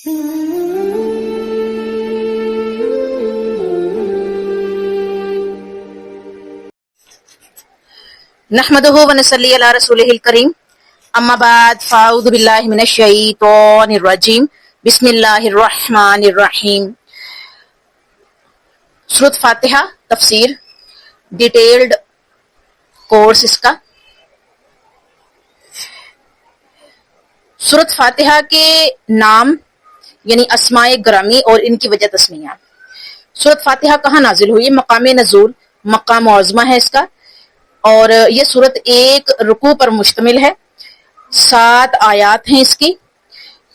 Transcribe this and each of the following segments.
نحمدہ ونصلی علی رسولہ الکریم، اما بعد فاعوذ باللہ من الشیطان الرجیم، بسم اللہ الرحمن الرحیم۔ سورۃ فاتحہ تفسیر ڈیٹیلڈ کورس اس کا۔ سورۃ فاتحہ کے نام یعنی اسماء گرامی اور ان کی وجہ تسمیہ۔ سورۃ فاتحہ کہاں نازل ہوئی؟ مقام نزول مکہ معظمہ ہے اس کا، اور یہ سورت ایک رکوع پر مشتمل ہے، 7 آیات ہیں اس کی،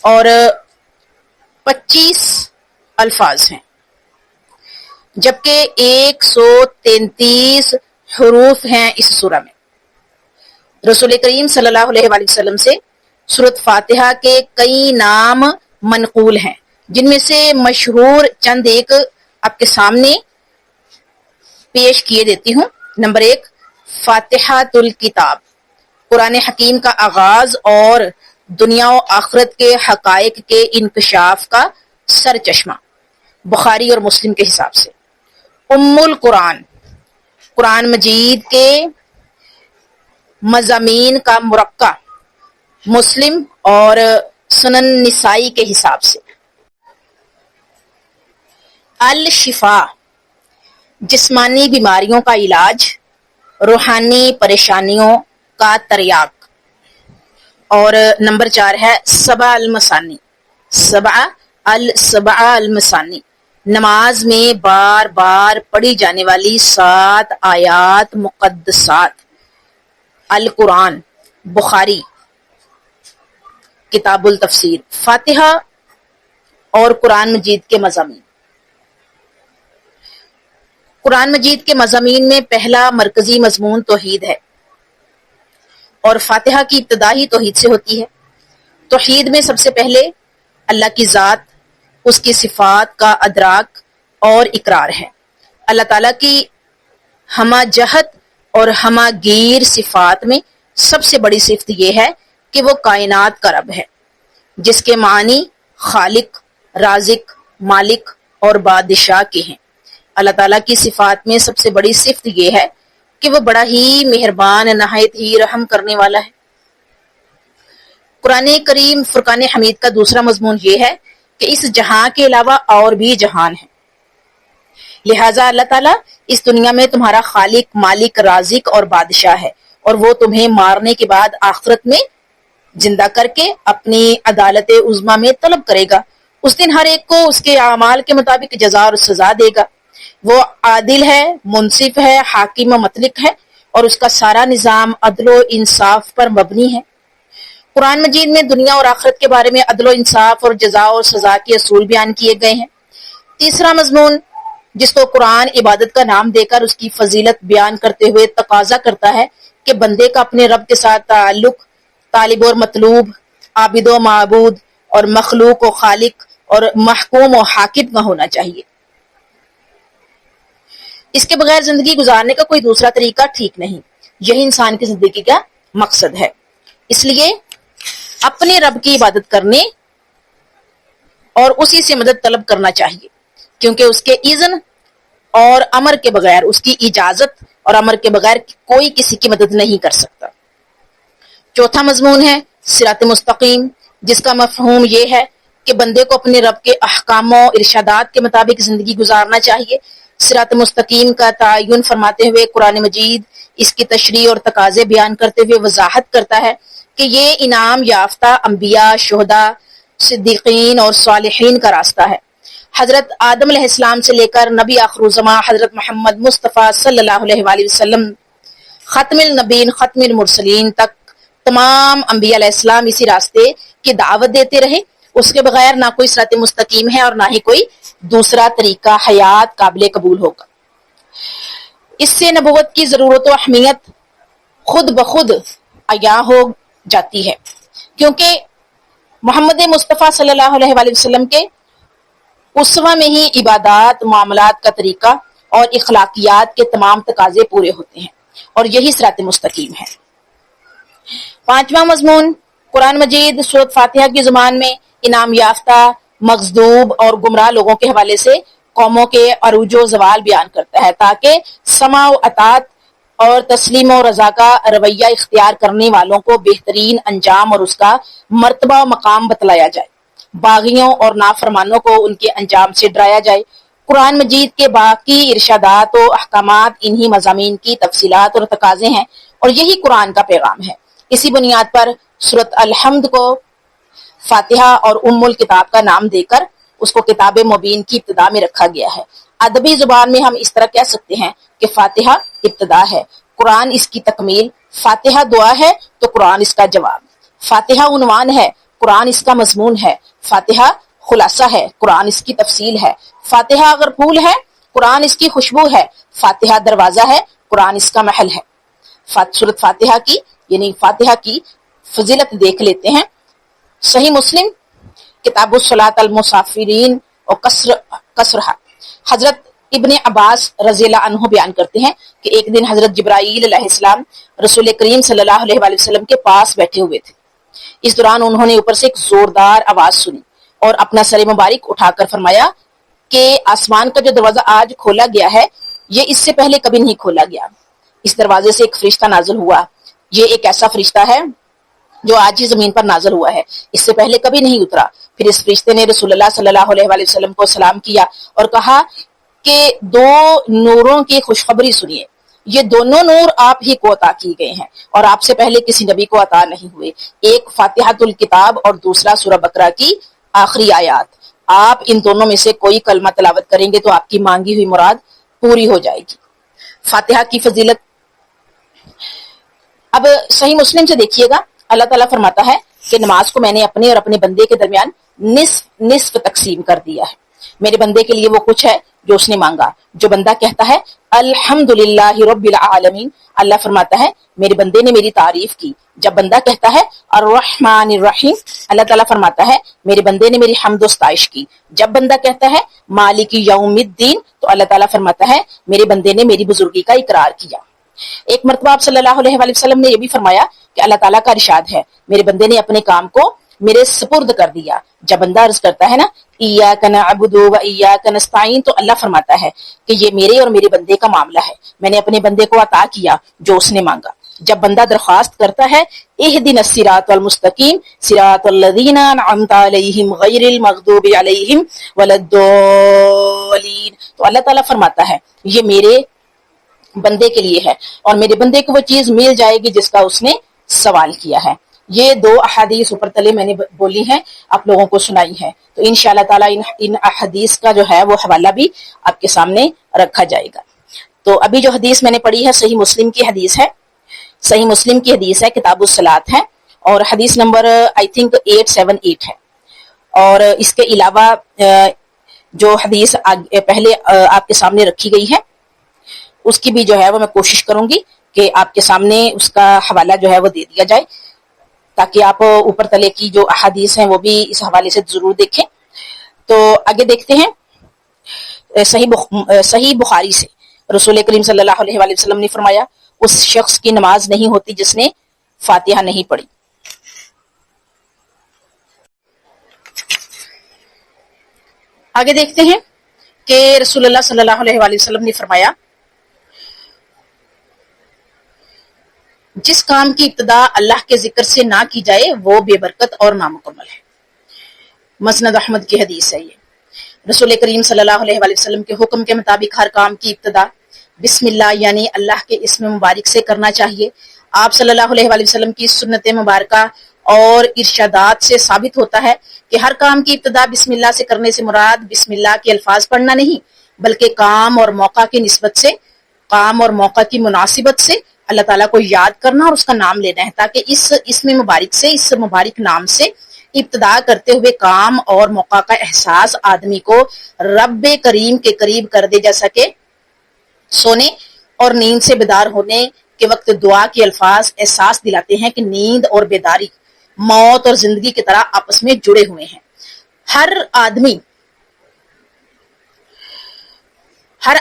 اور 25 الفاظ ہیں، جبکہ 133 حروف ہیں اس سورہ میں۔ رسول کریم صلی اللہ علیہ وآلہ وسلم سے سورۃ فاتحہ کے کئی نام منقول ہیں، جن میں سے مشہور چند ایک آپ کے سامنے پیش کیے دیتی ہوں۔ نمبر 1، فاتحۃ الکتاب، قرآن حکیم کا آغاز اور دنیا و آخرت کے حقائق کے انکشاف کا سر چشمہ، بخاری اور مسلم کے حساب سے۔ ام القرآن، قرآن مجید کے مضامین کا مرقع، مسلم اور سنن نسائی کے حساب سے۔ الشفاء، جسمانی بیماریوں کا علاج، روحانی پریشانیوں کا تریاق۔ اور نمبر 4 ہے سبع المثانی، سبع المثانی، نماز میں بار بار پڑھی جانے والی 7 آیات مقدسات۔ القرآن، بخاری کتاب التفسیر۔ فاتحہ اور قرآن مجید کے مضامین۔ قرآن مجید کے مضامین میں پہلا مرکزی مضمون توحید ہے، اور فاتحہ کی ابتدا ہی توحید سے ہوتی ہے۔ توحید میں سب سے پہلے اللہ کی ذات، اس کی صفات کا ادراک اور اقرار ہے۔ اللہ تعالیٰ کی ہمہ جہت اور ہمہ گیر صفات میں سب سے بڑی صفت یہ ہے کہ وہ کائنات کا رب ہے، جس کے معنی خالق، رازق، مالک اور بادشاہ کے ہیں۔ اللہ تعالیٰ کی صفات میں سب سے بڑی صفت یہ ہے کہ وہ بڑا ہی مہربان، نہایت ہی رحم کرنے والا ہے۔ قرآن کریم فرقان حمید کا دوسرا مضمون یہ ہے کہ اس جہاں کے علاوہ اور بھی جہان ہیں، لہٰذا اللہ تعالیٰ اس دنیا میں تمہارا خالق، مالک، رازق اور بادشاہ ہے، اور وہ تمہیں مارنے کے بعد آخرت میں زندہ کر کے اپنی عدالت عظمیٰ میں طلب کرے گا۔ اس دن ہر ایک کو اس کے اعمال کے مطابق جزا اور سزا دے گا۔ وہ عادل ہے، منصف ہے، حاکم و مطلق ہے، اور اس کا سارا نظام عدل و انصاف پر مبنی ہے۔ قرآن مجید میں دنیا اور آخرت کے بارے میں عدل و انصاف اور جزا اور سزا کے اصول بیان کیے گئے ہیں۔ تیسرا مضمون، جس کو قرآن عبادت کا نام دے کر اس کی فضیلت بیان کرتے ہوئے تقاضا کرتا ہے کہ بندے کا اپنے رب کے ساتھ تعلق طالب اور مطلوب، عابد و معبود، اور مخلوق و خالق، اور محکوم و حاکم کا ہونا چاہیے۔ اس کے بغیر زندگی گزارنے کا کوئی دوسرا طریقہ ٹھیک نہیں۔ یہی انسان کی زندگی کا مقصد ہے۔ اس لیے اپنے رب کی عبادت کرنے اور اسی سے مدد طلب کرنا چاہیے، کیونکہ اس کے اذن اور امر کے بغیر، اس کی اجازت اور امر کے بغیر کوئی کسی کی مدد نہیں کر سکتا۔ چوتھا مضمون ہے صراط مستقیم، جس کا مفہوم یہ ہے کہ بندے کو اپنے رب کے احکام و ارشادات کے مطابق زندگی گزارنا چاہیے۔ صراط مستقیم کا تعین فرماتے ہوئے قرآن مجید اس کی تشریح اور تقاضے بیان کرتے ہوئے وضاحت کرتا ہے کہ یہ انعام یافتہ انبیاء، شہداء، صدیقین اور صالحین کا راستہ ہے۔ حضرت آدم علیہ السلام سے لے کر نبی آخر الزماں حضرت محمد مصطفیٰ صلی اللہ علیہ وآلہ وسلم، ختم النبیین، ختم المرسلین تک تمام انبیاء علیہ السلام اسی راستے کی دعوت دیتے رہے۔ اس کے بغیر نہ کوئی صراط مستقیم ہے اور نہ ہی کوئی دوسرا طریقہ حیات قابل قبول ہوگا۔ اس سے نبوت کی ضرورت و اہمیت خود بخود عیاں ہو جاتی ہے، کیونکہ محمد مصطفیٰ صلی اللہ علیہ وآلہ وسلم کے اسوہ میں ہی عبادات، معاملات کا طریقہ اور اخلاقیات کے تمام تقاضے پورے ہوتے ہیں، اور یہی صراط مستقیم ہے۔ پانچواں مضمون، قرآن مجید سورۃ فاتحہ کی زبان میں انعام یافتہ مغضوب اور گمراہ لوگوں کے حوالے سے قوموں کے عروج و زوال بیان کرتا ہے تاکہ سماع و اطاعت اور تسلیم و رضا کا رویہ اختیار کرنے والوں کو بہترین انجام اور اس کا مرتبہ و مقام بتلایا جائے، باغیوں اور نافرمانوں کو ان کے انجام سے ڈرایا جائے۔ قرآن مجید کے باقی ارشادات و احکامات انہی مضامین کی تفصیلات اور تقاضے ہیں اور یہی قرآن کا پیغام ہے۔ اسی بنیاد پر سورۃ الحمد کو فاتحہ اور ام الکتاب کا نام دے کر اس کو کتاب مبین کی ابتدا میں رکھا گیا ہے۔ ادبی زبان میں ہم اس طرح کہہ سکتے ہیں کہ فاتحہ ابتدا ہے، قرآن اس کی تکمیل، فاتحہ دعا ہے تو قرآن اس کا جواب، فاتحہ عنوان ہے، قرآن اس کا مضمون ہے، فاتحہ خلاصہ ہے، قرآن اس کی تفصیل ہے، فاتحہ اگر پھول ہے قرآن اس کی خوشبو ہے، فاتحہ دروازہ ہے قرآن اس کا محل ہے۔ سورۃ فاتحہ کی یعنی فاتحہ کی فضیلت دیکھ لیتے ہیں۔ صحیح مسلم کتاب الصلاۃ المسافرین اور کسرہ، حضرت ابن عباس رضی اللہ عنہ بیان کرتے ہیں کہ ایک دن حضرت جبرائیل علیہ السلام رسول کریم صلی اللہ علیہ وآلہ وسلم کے پاس بیٹھے ہوئے تھے۔ اس دوران انہوں نے اوپر سے ایک زوردار آواز سنی اور اپنا سر مبارک اٹھا کر فرمایا کہ آسمان کا جو دروازہ آج کھولا گیا ہے یہ اس سے پہلے کبھی نہیں کھولا گیا۔ اس دروازے سے ایک فرشتہ نازل ہوا، یہ ایک ایسا فرشتہ ہے جو آج ہی زمین پر نازل ہوا ہے، اس سے پہلے کبھی نہیں اترا۔ پھر اس فرشتے نے رسول اللہ صلی اللہ علیہ وآلہ وسلم کو سلام کیا اور کہا کہ دو نوروں کی خوشخبری سنیے، یہ دونوں نور آپ ہی کو عطا کی گئے ہیں اور آپ سے پہلے کسی نبی کو عطا نہیں ہوئے، ایک فاتحۃ الکتاب اور دوسرا سورہ بقرہ کی آخری آیات۔ آپ ان دونوں میں سے کوئی کلمہ تلاوت کریں گے تو آپ کی مانگی ہوئی مراد پوری ہو جائے گی۔ فاتحہ کی فضیلت اب صحیح مسلم سے دیکھیے گا، اللہ تعالیٰ فرماتا ہے کہ نماز کو میں نے اپنے اور اپنے بندے کے درمیان نصف تقسیم کر دیا ہے۔ میرے بندے کے لیے وہ کچھ ہے جو اس نے مانگا۔ جو بندہ کہتا ہے الحمدللہ رب العالمین، اللہ فرماتا ہے میرے بندے نے میری تعریف کی۔ جب بندہ کہتا ہے الرحمن الرحیم، اللہ تعالیٰ فرماتا ہے میرے بندے نے میری حمد و ستائش کی۔ جب بندہ کہتا ہے مالک یوم الدین، تو اللہ تعالیٰ فرماتا ہے میرے بندے نے میری بزرگی کا اقرار کیا۔ ایک مرتبہ آپ صلی اللہ علیہ وآلہ وسلم نے یہ بھی فرمایا کہ اللہ تعالیٰ کا ارشاد ہے میرے بندے نے اپنے کام کو میرے سپرد کر دیا۔ جب بندہ عرض کرتا ہے نا ایاک نعبد و ایاک نستعین، تو اللہ فرماتا ہے کہ یہ میرے اور میرے بندے کا معاملہ ہے، میں نے اپنے بندے کو عطا کیا جو اس نے مانگا۔ جب بندہ درخواست کرتا ہے اہدنا الصراط المستقیم صراط الذین انعمت علیہم غیر المغضوب علیہم ولا الضالین، تو اللہ تعالیٰ فرماتا ہے یہ میرے بندے کے لیے ہے اور میرے بندے کو وہ چیز مل جائے گی جس کا اس نے سوال کیا ہے۔ یہ دو احادیث اوپر تلے میں نے بولی ہیں، آپ لوگوں کو سنائی ہے، تو انشاءاللہ تعالیٰ ان احادیث کا جو ہے وہ حوالہ بھی آپ کے سامنے رکھا جائے گا۔ تو ابھی جو حدیث میں نے پڑھی ہے صحیح مسلم کی حدیث ہے، صحیح مسلم کی حدیث ہے، کتاب الصلاۃ ہے اور حدیث نمبر آئی تھنک 878 ہے۔ اور اس کے علاوہ جو حدیث پہلے آپ کے سامنے رکھی گئی ہے اس کی بھی جو ہے وہ میں کوشش کروں گی کہ آپ کے سامنے اس کا حوالہ جو ہے وہ دے دیا جائے تاکہ آپ اوپر تلے کی جو احادیث ہیں وہ بھی اس حوالے سے ضرور دیکھیں۔ تو آگے دیکھتے ہیں صحیح بخاری سے رسول کریم صلی اللہ علیہ وآلہ وسلم نے فرمایا اس شخص کی نماز نہیں ہوتی جس نے فاتحہ نہیں پڑھی۔ آگے دیکھتے ہیں کہ رسول اللہ صلی اللہ علیہ وآلہ وسلم نے فرمایا جس کام کی ابتدا اللہ کے ذکر سے نہ کی جائے وہ بے برکت اور نامکمل ہے۔ مسند احمد کی حدیث ہے یہ۔ رسول کریم صلی اللہ علیہ وآلہ وسلم کے حکم کے مطابق ہر کام کی ابتدا بسم اللہ یعنی اللہ کے اسم مبارک سے کرنا چاہیے۔ آپ صلی اللہ علیہ وآلہ وسلم کی سنت مبارکہ اور ارشادات سے ثابت ہوتا ہے کہ ہر کام کی ابتدا بسم اللہ سے کرنے سے مراد بسم اللہ کے الفاظ پڑھنا نہیں بلکہ کام اور موقع کی نسبت سے، کام اور موقع کی مناسبت سے اللہ تعالیٰ کو یاد کرنا اور اس کا نام لینا ہے تاکہ اس اسم مبارک سے، اس مبارک نام سے ابتدا کرتے ہوئے کام اور موقع کا احساس آدمی کو رب کریم کے قریب کر دے، جیسا کہ سونے اور نیند سے بیدار ہونے کے وقت دعا کے الفاظ احساس دلاتے ہیں کہ نیند اور بیداری موت اور زندگی کی طرح آپس میں جڑے ہوئے ہیں۔ ہر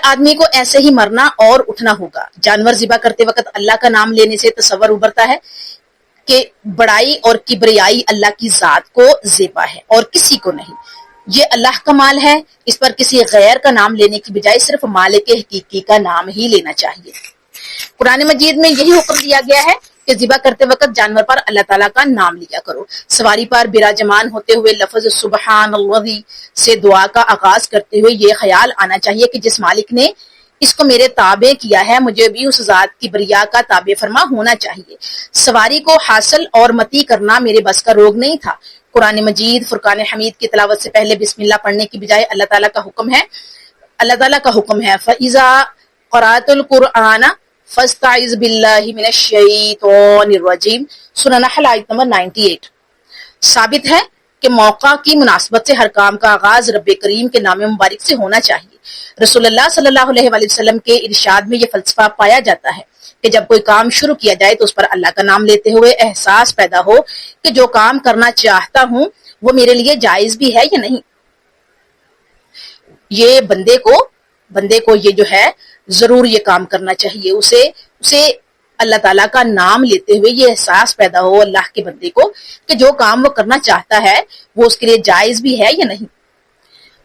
آدمی کو ایسے ہی مرنا اور اٹھنا ہوگا۔ جانور ذبح کرتے وقت اللہ کا نام لینے سے تصور ابھرتا ہے کہ بڑائی اور کبریائی اللہ کی ذات کو زیبا ہے اور کسی کو نہیں۔ یہ اللہ کا مال ہے، اس پر کسی غیر کا نام لینے کی بجائے صرف مالک حقیقی کا نام ہی لینا چاہیے۔ قرآن مجید میں یہی حکم دیا گیا ہے کہ ذبح کرتے وقت جانور پر اللہ تعالیٰ کا نام لیا کرو۔ سواری پر براجمان ہوتے ہوئے لفظ سبحان اللہ سے دعا کا آغاز کرتے ہوئے یہ خیال آنا چاہیے کہ جس مالک نے اس کو میرے تابع کیا ہے مجھے بھی اس ذات کی بریا کا تابع فرما ہونا چاہیے۔ سواری کو حاصل اور متی کرنا میرے بس کا روگ نہیں تھا۔ قرآن مجید فرقان حمید کی تلاوت سے پہلے بسم اللہ پڑھنے کی بجائے اللہ تعالیٰ کا حکم ہے فَإِذَا قَرَأْتَ الْقُرْآنَ فَاسْتَعِذْ بِاللَّهِ مِنَ الشَّيْطَانِ الرَّجِيمِ سورہ نحل آیت نمبر 98۔ ثابت ہے کہ موقع کی مناسبت سے ہر کام کا آغاز رب کریم کے نام مبارک سے ہونا چاہیے۔ رسول اللہ صلی اللہ علیہ وآلہ وسلم کے ارشاد میں یہ فلسفہ پایا جاتا ہے کہ جب کوئی کام شروع کیا جائے تو اس پر اللہ کا نام لیتے ہوئے احساس پیدا ہو کہ جو کام کرنا چاہتا ہوں وہ میرے لیے جائز بھی ہے یا نہیں۔ یہ بندے کو یہ جو ہے ضرور یہ کام کرنا چاہیے، اسے اللہ تعالیٰ کا نام لیتے ہوئے یہ احساس پیدا ہو اللہ کے بندے کو کہ جو کام وہ کرنا چاہتا ہے وہ اس کے لیے جائز بھی ہے یا نہیں۔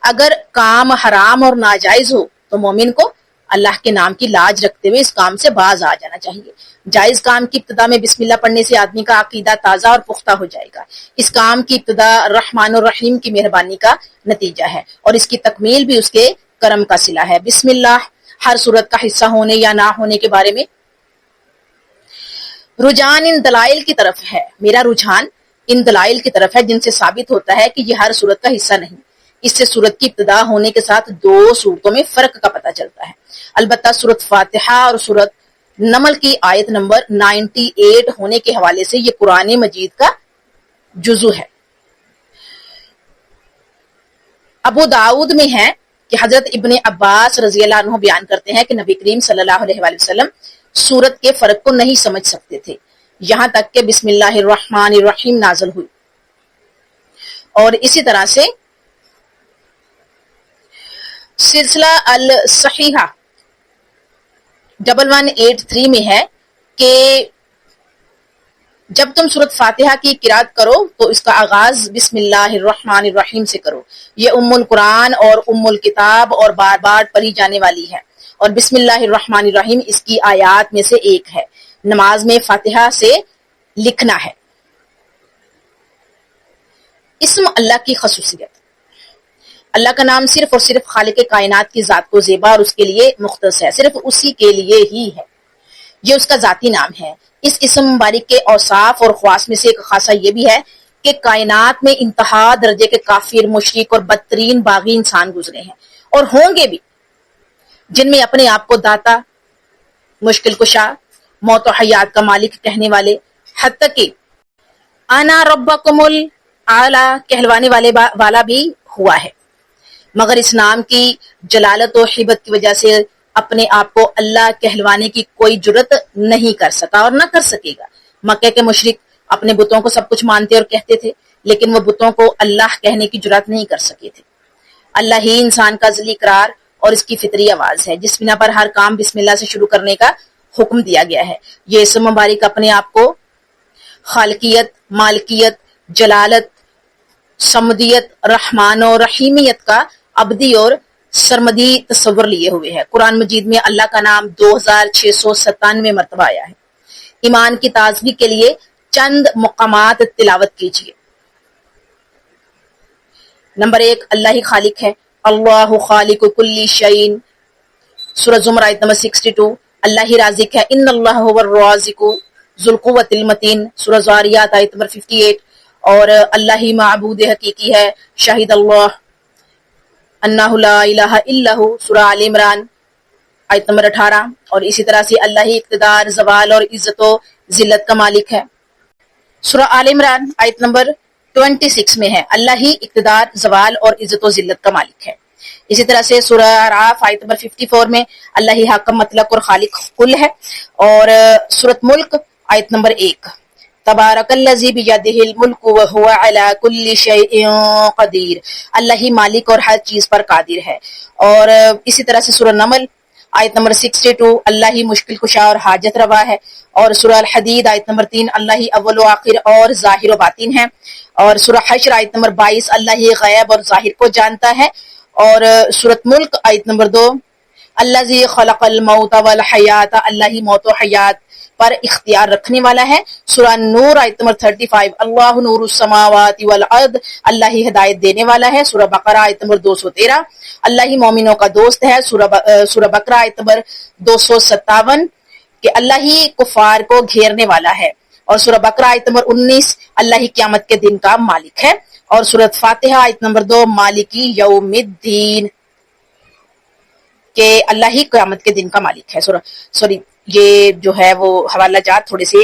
اگر کام حرام اور ناجائز ہو تو مومن کو اللہ کے نام کی لاج رکھتے ہوئے اس کام سے باز آ جانا چاہیے۔ جائز کام کی ابتدا میں بسم اللہ پڑھنے سے آدمی کا عقیدہ تازہ اور پختہ ہو جائے گا۔ اس کام کی ابتدا رحمان الرحیم کی مہربانی کا نتیجہ ہے اور اس کی تکمیل بھی اس کے کرم کا صلہ ہے۔ بسم اللہ ہر صورت کا حصہ ہونے یا نہ ہونے کے بارے میں رجحان ان دلائل کی طرف ہے، میرا رجحان ان دلائل کی طرف ہے جن سے ثابت ہوتا ہے کہ یہ ہر صورت کا حصہ نہیں۔ اس سے صورت کی ابتدا ہونے کے ساتھ دو صورتوں میں فرق کا پتہ چلتا ہے۔ البتہ صورت فاتحہ اور صورت نمل کی آیت نمبر 98 ہونے کے حوالے سے یہ قرآن مجید کا جزو ہے۔ ابو داؤد میں ہے کہ حضرت ابن عباس رضی اللہ عنہ بیان کرتے ہیں کہ نبی کریم صلی اللہ علیہ وآلہ وسلم سورت کے فرق کو نہیں سمجھ سکتے تھے یہاں تک کہ بسم اللہ الرحمن الرحیم نازل ہوئی، اور اسی طرح سے سلسلہ الصحیحہ 1183 میں ہے کہ جب تم سورت فاتحہ کی قرات کرو تو اس کا آغاز بسم اللہ الرحمن الرحیم سے کرو، یہ ام القرآن اور ام الکتاب اور بار بار پڑھی جانے والی ہے، اور بسم اللہ الرحمن الرحیم اس کی آیات میں سے ایک ہے۔ نماز میں فاتحہ سے لکھنا ہے۔ اسم اللہ کی خصوصیت، اللہ کا نام صرف اور صرف خالق کائنات کی ذات کو زیبا اور اس کے لیے مختص ہے، صرف اسی کے لیے ہی ہے، یہ اس کا ذاتی نام ہے۔ اس اسم مبارک کے اوصاف اور خواص میں سے ایک خاصہ یہ بھی ہے کہ کائنات میں انتہا درجے کے کافر، مشرک اور بدترین باغی انسان گزرے ہیں اور ہوں گے بھی، جن میں اپنے آپ کو داتا، مشکل کشا، موت و حیات کا مالک کہنے والے، حتیٰ کہ انا ربکم الاعلی کہلوانے والا بھی ہوا ہے، مگر اس نام کی جلالت و ہیبت کی وجہ سے اپنے آپ کو اللہ کہلوانے کی کوئی جرت نہیں کر سکا اور نہ کر سکے گا۔ مکہ کے مشرک اپنے بتوں کو سب کچھ مانتے اور کہتے تھے، لیکن وہ بتوں کو اللہ کہنے کی جرات نہیں کر سکے تھے۔ اللہ ہی انسان کا ازلی قرار اور اس کی فطری آواز ہے، جس بنا پر ہر کام بسم اللہ سے شروع کرنے کا حکم دیا گیا ہے۔ یہ اسم مبارک اپنے آپ کو خالقیت، مالکیت، جلالت، سمدیت، رحمان و رحیمیت کا ابدی اور سرمدی تصور لیے ہوئے ہے۔ قرآن مجید میں اللہ کا نام 2697 مرتبہ آیا ہے۔ ایمان کی تازگی کے لیے چند مقامات تلاوت کیجیے۔ نمبر 1، اللہ ہی خالق ہے، اللہ خالق کل شیء، سورہ زمر آیت نمبر 62۔ اللہ ہی رازق ہے، ان اللہ هو الرازق ذو القوۃ المتین، سورہ زاریات آیت نمبر 58۔ اور اللہ ہی معبود حقیقی ہے، شاہد اللہ انہ لا الہ الا ہو، سورہ آل عمران آیت نمبر 18۔ اور اسی طرح سے اللہ ہی اقتدار، زوال اور عزت و ذلت کا مالک ہے، سورہ آل عمران آیت نمبر 26 میں ہے، اللہ ہی اقتدار، زوال اور عزت و ذلت کا مالک ہے۔ اسی طرح سے سورہ اعراف آیت نمبر 54 میں اللہ ہی حاکم مطلق اور خالق کل ہے، اور سورۃ ملک آیت نمبر 1، تبارک الذی بیدہ الملک وہو علی کل شیء قدیر، اللہ ہی مالک اور ہر چیز پر قادر ہے۔ اور اسی طرح سے سورہ نمل آیت نمبر 62 اللہ ہی مشکل کشا اور حاجت روا ہے، اور سورہ الحدید آیت نمبر 3 اللہ ہی اول و آخر اور ظاہر و باطن ہے، اور سورہ حشر آیت نمبر 22 اللہ ہی غیب اور ظاہر کو جانتا ہے، اور سورۃ ملک آیت نمبر 2 الذی خلق الموت والحیات اللہ ہی موت و حیات پر اختیار رکھنے والا ہے، سورہ نور آیت نمبر 35 اللہ نور السماوات والارض اللہ ہی ہدایت دینے والا ہے، سورہ بقرہ آیت نمبر 213 اللہ ہی مومنوں کا دوست ہے، سورہ بقرہ آیت نمبر 257 کہ اللہ ہی کفار کو گھیرنے والا ہے، اور سورہ بقرہ آیت نمبر 19 اللہ ہی قیامت کے دن کا مالک ہے، اور سورۃ فاتحہ آیت نمبر 2 مالکی یوم الدین کہ اللہ ہی قیامت کے دن کا مالک ہے۔ سوری یہ جو ہے وہ حوالہ جات تھوڑے سے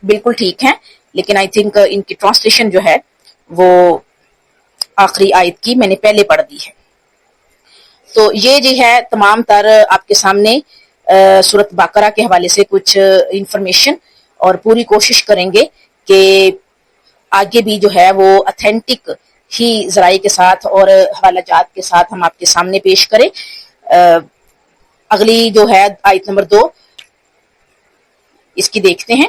بالکل ٹھیک ہیں، لیکن آئی تھنک ان کی ٹرانسلیشن جو ہے وہ آخری آیت کی میں نے پہلے پڑھ دی ہے۔ تو یہ جو ہے تمام تر آپ کے سامنے سورۃ بقرہ کے حوالے سے کچھ انفارمیشن، اور پوری کوشش کریں گے کہ آگے بھی جو ہے وہ اتھینٹک ہی ذرائع کے ساتھ اور حوالہ جات کے ساتھ ہم آپ کے سامنے پیش کریں۔ اگلی جو ہے آیت نمبر 2 اس کی دیکھتے ہیں۔